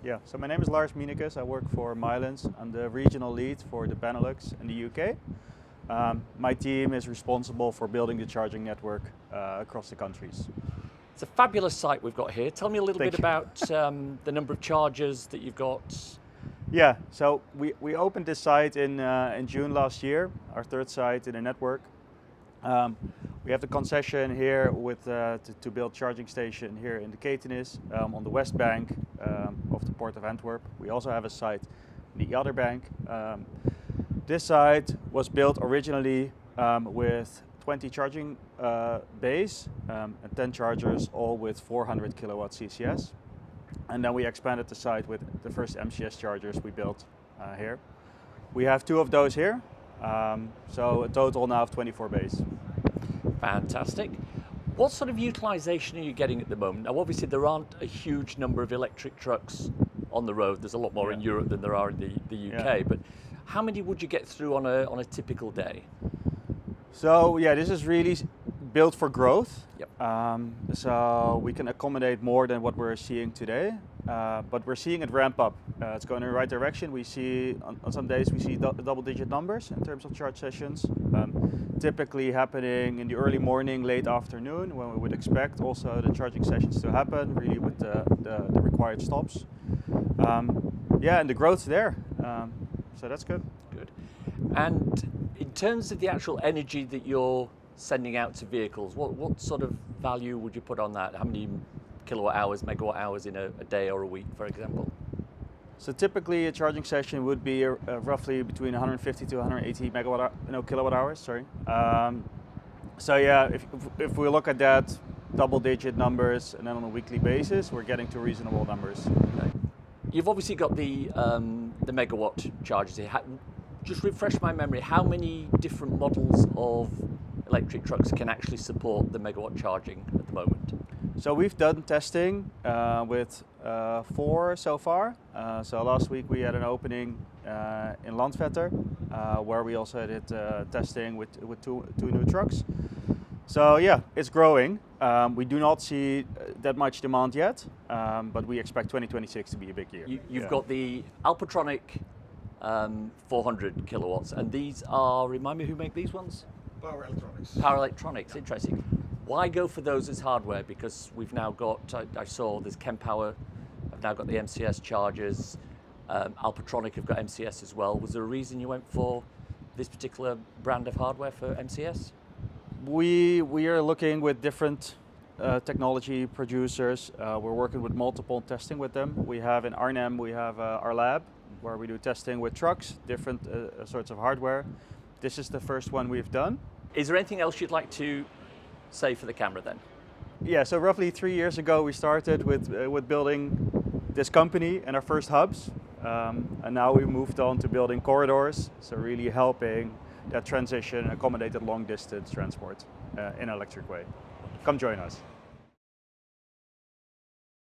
Yeah, so my name is Lars Minekus. I work for Milence. I'm the regional lead for the Benelux in the UK. My team is responsible for building the charging network across the countries. It's a fabulous site we've got here. Tell me a little Thank bit you. about the number of chargers that you've got. Yeah, so we opened this site in June last year, our third site in the network. We have the concession here with to build charging station here in the Ketenis on the west bank of the port of Antwerp. We also have a site in the other bank. This site was built originally with 20 charging bays and 10 chargers, all with 400 kilowatt CCS. And then we expanded the site with the first MCS chargers we built here. We have 2 of those here, so a total now of 24 bays. Fantastic. What sort of utilization are you getting at the moment? Now, obviously, there aren't a huge number of electric trucks on the road. There's a lot more in Europe than there are in the UK. But how many would you get through on a typical day? So yeah, this is really built for growth. Yep. So we can accommodate more than what we're seeing today, but we're seeing it ramp up. It's going in the right direction. We see on some days we see double-digit numbers in terms of charge sessions. Typically happening in the early morning, late afternoon, when we would expect also the charging sessions to happen, really with the required stops. Yeah, and the growth's there, so that's good. Good. And in terms of the actual energy that you're sending out to vehicles, what sort of value would you put on that? How many kilowatt hours, megawatt hours in a day or a week, for example? So typically a charging session would be roughly between 150 to 180 kilowatt hours. Sorry. So yeah, if we look at that, double-digit numbers, and then on a weekly basis, we're getting to reasonable numbers. Okay. You've obviously got the megawatt chargers here. Just refresh my memory. How many different models of electric trucks can actually support the megawatt charging at the moment? So we've done testing with 4 so far. So last week we had an opening in Landvetter, where we also did testing with two new trucks. So yeah, it's growing. We do not see that much demand yet, but we expect 2026 to be a big year. You've got the Alpatronic 400 kilowatts, and these are, remind me who make these ones? Power Electronics. Power Electronics, interesting. Why go for those as hardware? Because we've now got, I saw there's Kempower, I've now got the MCS chargers, Alpatronic have got MCS as well. Was there a reason you went for this particular brand of hardware for MCS? We are looking with different technology producers. We're working with multiple testing with them. We have in Arnhem, we have our lab where we do testing with trucks, different sorts of hardware. This is the first one we've done. Is there anything else you'd like to say for the camera then? Yeah, so roughly 3 years ago we started with building this company and our first hubs, and now we moved on to building corridors, so really helping that transition and accommodate long distance transport in an electric way. Come join us.